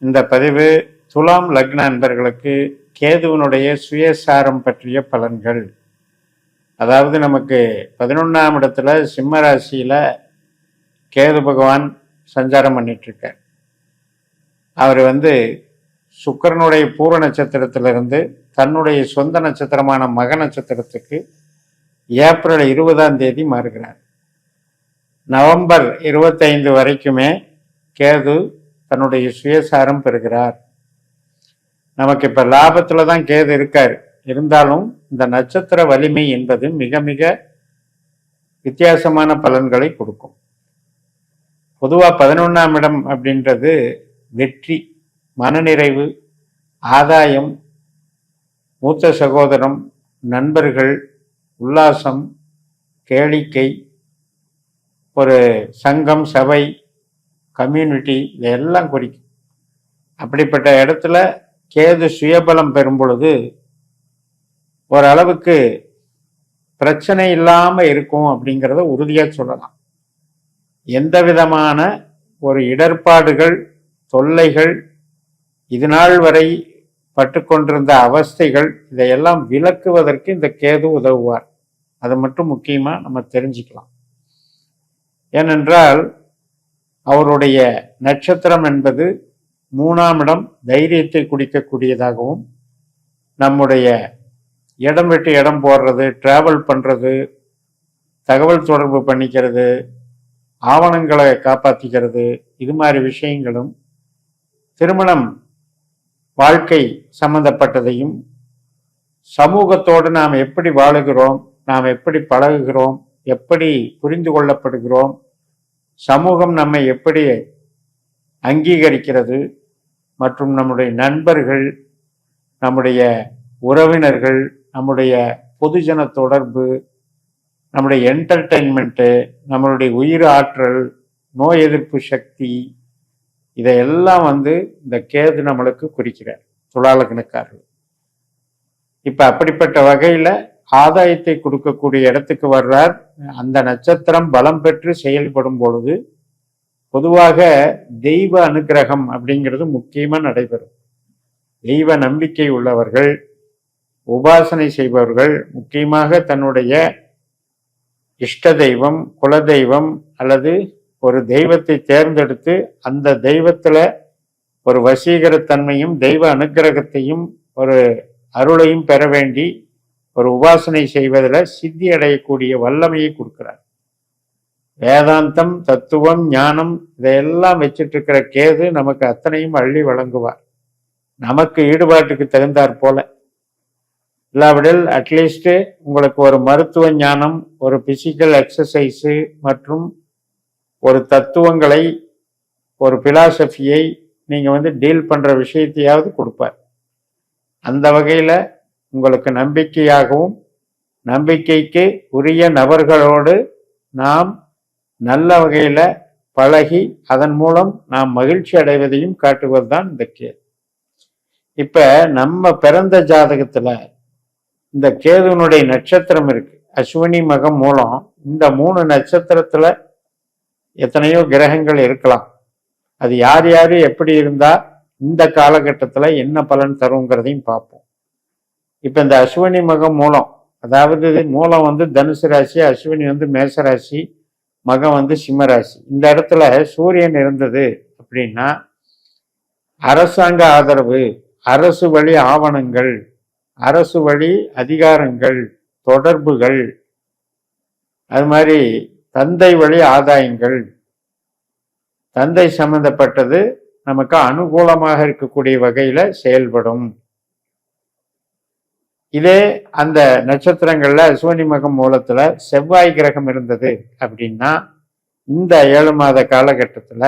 இந்த பதிவு துலாம் லக்ன அன்பர்களுக்கு கேதுவனுடைய சுயசாரம் பற்றிய பலன்கள். அதாவது நமக்கு 11ஆம் இடத்துல சிம்ம ராசியில கேது பகவான் சஞ்சாரம் பண்ணிட்டு இருக்கார். அவர் சுக்கிரனுடைய பூர நட்சத்திரத்திலிருந்து தன்னுடைய சொந்த நட்சத்திரமான மக நட்சத்திரத்துக்கு ஏப்ரல் 20ஆம் தேதி மாறுகிறார். நவம்பர் 25 வரைக்குமே கேது தன்னுடைய சுயசாரம் பெறுகிறார். நமக்கு இப்ப லாபத்துல தான் கேது இருக்காரு. இருந்தாலும் இந்த நட்சத்திர வலிமை என்பது மிக மிக வித்தியாசமான பலன்களை கொடுக்கும். பொதுவா 11ஆம் இடம் அப்படின்றது வெற்றி, மனநிறைவு, ஆதாயம், மூத்த சகோதரம், நண்பர்கள், உல்லாசம், கேளிக்கை, ஒரு சங்கம், சபை, கம்யூனிட்டி, இதெல்லாம் குறிக்கும். அப்படிப்பட்ட இடத்துல கேது சுயபலம் பெறும் பொழுது ஓரளவுக்கு பிரச்சனை இல்லாம இருக்கும் அப்படிங்கிறத உறுதியா சொல்லலாம். எந்த விதமான ஒரு இடர்பாடுகள், தொல்லைகள், இது நாள் வரை பட்டு கொண்டிருந்த அவஸ்தைகள், இதையெல்லாம் விலக்குவதற்கு இந்த கேது உதவுவார். அது மட்டும் முக்கியமா நம்ம தெரிஞ்சுக்கலாம். ஏனென்றால் அவருடைய நட்சத்திரம் என்பது 3ஆம் இடம் தைரியத்தை குடிக்கக்கூடியதாகவும், நம்முடைய இடம் விட்டு இடம் போடுறது, டிராவல் பண்றது, தகவல் தொடர்பு பண்ணிக்கிறது, ஆவணங்களை காப்பாற்றிக்கிறது, இது மாதிரி விஷயங்களும், திருமணம் வாழ்க்கை சம்பந்தப்பட்டதையும், சமூகத்தோடு நாம் எப்படி வாழுகிறோம், நாம் எப்படி பழகுகிறோம், எப்படி புரிந்து கொள்ளப்படுகிறோம், சமூகம் நம்மை எப்படி அங்கீகரிக்கிறது, மற்றும் நம்முடைய நண்பர்கள், நம்முடைய உறவினர்கள், நம்முடைய பொதுஜன தொடர்பு, நம்முடைய என்டர்டெயின்மெண்ட்டு, நம்மளுடைய உயிர் ஆற்றல், நோய் எதிர்ப்பு சக்தி, இதையெல்லாம் இந்த கேது நம்மளுக்கு குறிக்கிறார் துலாலக்னக்காரர்கள். இப்ப அப்படிப்பட்ட வகையில ஆதாயத்தை கொடுக்கக்கூடிய இடத்துக்கு வர்றார். அந்த நட்சத்திரம் பலம் பெற்று செயல்படும் பொழுது பொதுவாக தெய்வ அனுகிரகம் அப்படிங்கிறது முக்கியமா நடைபெறும். தெய்வ நம்பிக்கை உள்ளவர்கள், உபாசனை செய்பவர்கள், முக்கியமாக தன்னுடைய இஷ்ட தெய்வம், குலதெய்வம் அல்லது ஒரு தெய்வத்தை தேர்ந்தெடுத்து அந்த தெய்வத்துல ஒரு வசீகரத்தன்மையும் தெய்வ அனுகிரகத்தையும் ஒரு அருளையும் பெற வேண்டி ஒரு உபாசனை செய்வதில் சித்தி அடையக்கூடிய வல்லமையை கொடுக்கிறார். வேதாந்தம், தத்துவம், ஞானம், இதையெல்லாம் வச்சிட்டு இருக்கிற கேது நமக்கு அத்தனையும் அள்ளி வழங்குவார். நமக்கு ஈடுபாட்டுக்கு தகுந்தாற் போல. இல்லாவிடில் அட்லீஸ்ட் உங்களுக்கு ஒரு மருத்துவ ஞானம், ஒரு பிசிக்கல் எக்ஸசைஸு மற்றும் ஒரு தத்துவங்களை, ஒரு பிலாசபியை நீங்க டீல் பண்ற விஷயத்தையாவது கொடுப்பார். அந்த வகையில உங்களுக்கு நம்பிக்கையாகவும், நம்பிக்கைக்கு உரிய நபர்களோடு நாம் நல்ல வகையில பழகி அதன் மூலம் நாம் மகிழ்ச்சி அடைவதையும் காட்டுவதுதான் இந்த கேது. இப்ப நம்ம பிறந்த ஜாதகத்துல இந்த கேதுவனுடைய நட்சத்திரம் இருக்கு, அஸ்வினி, மகம், மூலம். இந்த 3 நட்சத்திரத்துல எத்தனையோ கிரகங்கள் இருக்கலாம். அது யார் யாரு எப்படி இருந்தா இந்த காலகட்டத்துல என்ன பலன் தருங்கிறதையும் பார்ப்போம். இப்ப இந்த அஸ்வினி, மகம், மூலம், அதாவது மூலம் தனுசு ராசி, அஸ்வினி மேச ராசி, மகம் சிம்ம ராசி. இந்த இடத்துல சூரியன் இருந்தது அப்படின்னா அரசாங்க ஆதரவு, அரசு வழி ஆவணங்கள், அரசு வழி அதிகாரங்கள், தொடர்புகள், அது மாதிரி தந்தை வழி ஆதாயங்கள், தந்தை சம்பந்தப்பட்டது நமக்கு அனுகூலமாக இருக்கக்கூடிய வகையில செயல்படும். இதே அந்த நட்சத்திரங்கள்ல அஸ்வினி, மகம், மூலத்துல செவ்வாய் கிரகம் இருந்தது அப்படின்னா இந்த 7 மாத காலகட்டத்துல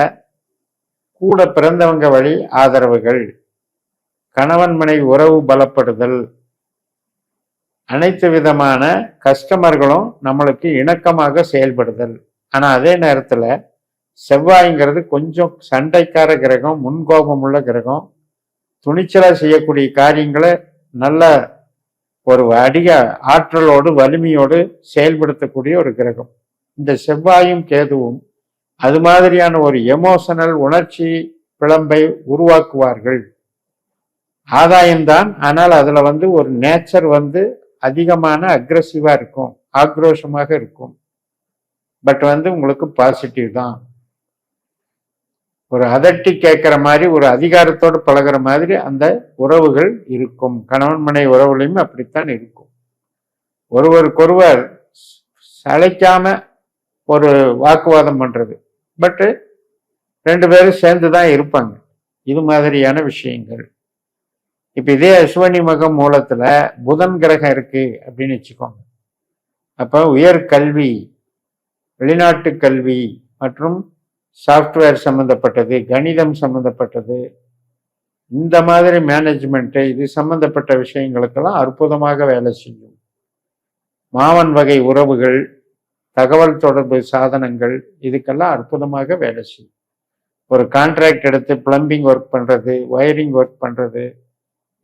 கூட பிறந்தவங்க வழி ஆதரவுகள், கணவன் மனைவி உறவு பலப்படுதல், அனைத்து விதமான கஸ்டமர்களும் நம்மளுக்கு இணக்கமாக செயல்படுதல். ஆனா அதே நேரத்துல செவ்வாய்ங்கிறது கொஞ்சம் சண்டைக்கார கிரகம், முன்கோபம் உள்ள கிரகம், துணிச்சலா செய்யக்கூடிய காரியங்களை நல்ல ஒரு அதிக ஆற்றலோடு வலிமையோடு செயல்படுத்தக்கூடிய ஒரு கிரகம். இந்த செவ்வாயும் கேதுவும் அது மாதிரியான ஒரு எமோஷனல், உணர்ச்சி பிளம்பை உருவாக்குவார்கள். ஆதாயம்தான், ஆனால் அதுல ஒரு நேச்சர் அதிகமான அக்ரெசிவா இருக்கும், ஆக்ரோஷமாக இருக்கும். பட் உங்களுக்கு பாசிட்டிவ் தான். ஒரு அதட்டி கேட்கிற மாதிரி, ஒரு அதிகாரத்தோடு பழகிற மாதிரி அந்த உறவுகள் இருக்கும். கணவன் மனை உறவுலையும் அப்படித்தான் இருக்கும். ஒருவருக்கொருவர் சளைக்காம ஒரு வாக்குவாதம் பண்றது, பட் 2 பேரும் சேர்ந்துதான் இருப்பாங்க. இது மாதிரியான விஷயங்கள். இப்ப இதே அஸ்வினி மகம் மூலத்துல புதன் கிரகம் இருக்கு அப்படின்னு வச்சுக்கோங்க. அப்ப உயர்கல்வி, வெளிநாட்டு கல்வி மற்றும் சாஃப்ட்வேர் சம்பந்தப்பட்டது, கணிதம் சம்பந்தப்பட்டது, இந்த மாதிரி மேனேஜ்மெண்ட், இது சம்பந்தப்பட்ட விஷயங்களுக்கெல்லாம் அற்புதமாக வேலை செய்யும். மாவன் வகை உறவுகள், தகவல் தொடர்பு சாதனங்கள், இதுக்கெல்லாம் அற்புதமாக வேலை செய்யும். ஒரு கான்ட்ராக்ட் எடுத்து பிளம்பிங் ஒர்க் பண்றது, ஒயரிங் ஒர்க் பண்றது,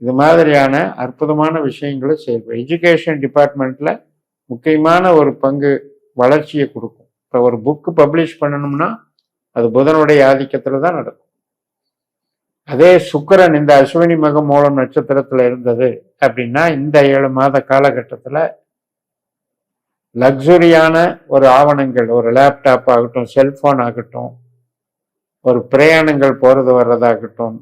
இது மாதிரியான அற்புதமான விஷயங்களை செய்வோம். எஜுகேஷன் டிபார்ட்மெண்ட்ல முக்கியமான ஒரு பங்கு வளர்ச்சியை கொடுக்கும். இப்போ ஒரு புக்கு பப்ளிஷ் பண்ணணும்னா அது புதனுடைய ஆதிக்கத்துல தான் நடக்கும். அதே சுக்கிரன் இந்த அஸ்வினி மகம் மூலம் நட்சத்திரத்துல இருந்தது அப்படின்னா இந்த 7 மாத காலகட்டத்துல லக்ஸுரியான ஒரு ஆவணங்கள், ஒரு லேப்டாப் ஆகட்டும், செல்போன் ஆகட்டும், ஒரு பிரயாணங்கள் போறது வர்றதாகட்டும்,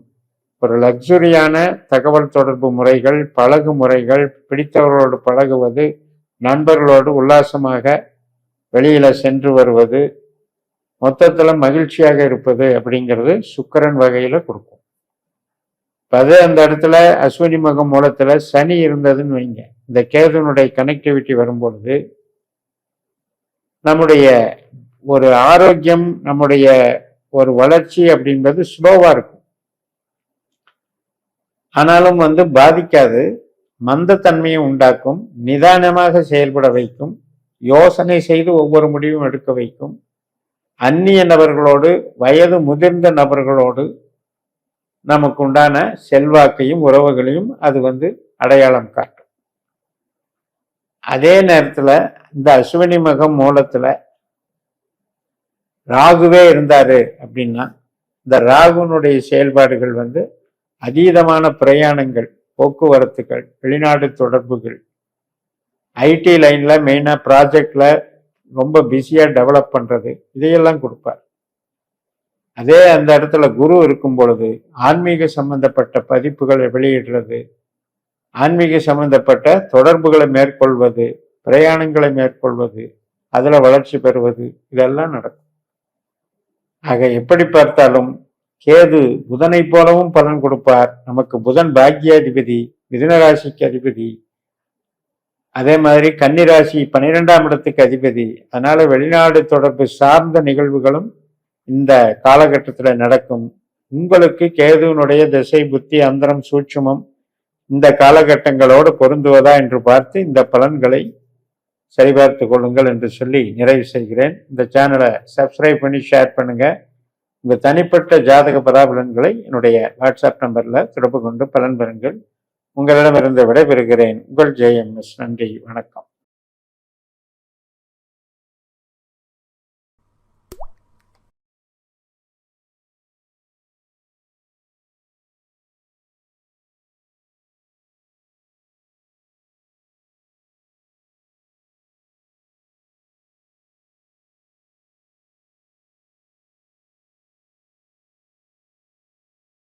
ஒரு லக்ஸுரியான தகவல் தொடர்பு முறைகள், பழகு முறைகள், பிடித்தவர்களோடு பழகுவது, நண்பர்களோடு உல்லாசமாக வெளியில சென்று வருவது, மொத்தத்துல மகிழ்ச்சியாக இருப்பது அப்படிங்கிறது சுக்கிரன் வகையில கொடுக்கும். அதே அந்த இடத்துல அஸ்வினி மகம் மூலத்துல சனி இருந்ததுன்னு வைங்க, இந்த கேதுனுடைய கனெக்டிவிட்டி வரும்பொழுது நம்முடைய ஒரு ஆரோக்கியம், நம்முடைய ஒரு வளர்ச்சி அப்படின்றது ஸ்லோவா இருக்கும். ஆனாலும் பாதிக்காது, மந்தத்தன்மையை உண்டாக்கும், நிதானமாக செயல்பட வைக்கும், யோசனை செய்து ஒவ்வொரு முடிவும் எடுக்க வைக்கும். அந்நிய நபர்களோடு, வயது முதிர்ந்த நபர்களோடு நமக்கு உண்டான செல்வாக்கையும் உறவுகளையும் அது அடையாளம் காட்டும். அதே நேரத்துல இந்த அஸ்வினி மகம் மூலத்துல ராகுவே இருந்தாரு அப்படின்னா இந்த ராகுனுடைய செயல்பாடுகள் அதீதமான பிரயாணங்கள், போக்குவரத்துகள், வெளிநாடு தொடர்புகள், ஐடி லைன்ல மெயினா ப்ராஜெக்ட்ல ரொம்ப பிஸியா டெவலப் பண்றது, இதையெல்லாம் கொடுப்பார். அதே அந்த இடத்துல குரு இருக்கும் பொழுது ஆன்மீக சம்பந்தப்பட்ட பதிப்புகளை வெளியிடுறது, ஆன்மீக சம்பந்தப்பட்ட தொடர்புகளை மேற்கொள்வது, பிரயாணங்களை மேற்கொள்வது, அதுல வளர்ச்சி பெறுவது, இதெல்லாம் நடக்கும். ஆக எப்படி பார்த்தாலும் கேது புதனை போலவும் பலன் கொடுப்பார். நமக்கு புதன் பாக்கியாதிபதி, மிதுனராசிக்கு அதிபதி, அதே மாதிரி கன்னிராசி 12ஆம் இடத்துக்கு அதிபதி. அதனால வெளிநாடு தொடர்பு சார்ந்த நிகழ்வுகளும் இந்த காலகட்டத்துல நடக்கும். உங்களுக்கு கேதுவனுடைய திசை, புத்தி, அந்தரம், சூட்சுமம் இந்த காலகட்டங்களோடு பொருந்துவதா என்று பார்த்து இந்த பலன்களை சரிபார்த்து கொள்ளுங்கள் என்று சொல்லி நிறைவு செய்கிறேன். இந்த சேனலை சப்ஸ்கிரைப் பண்ணி ஷேர் பண்ணுங்க. உங்க தனிப்பட்ட ஜாதக பலாபலன்களை என்னுடைய வாட்ஸ்அப் நம்பர்ல தொடர்பு கொண்டு பலன் பெறுங்கள். உங்களிடமிருந்து விடைபெறுகிறேன். உங்கள் JMS. நன்றி, வணக்கம்.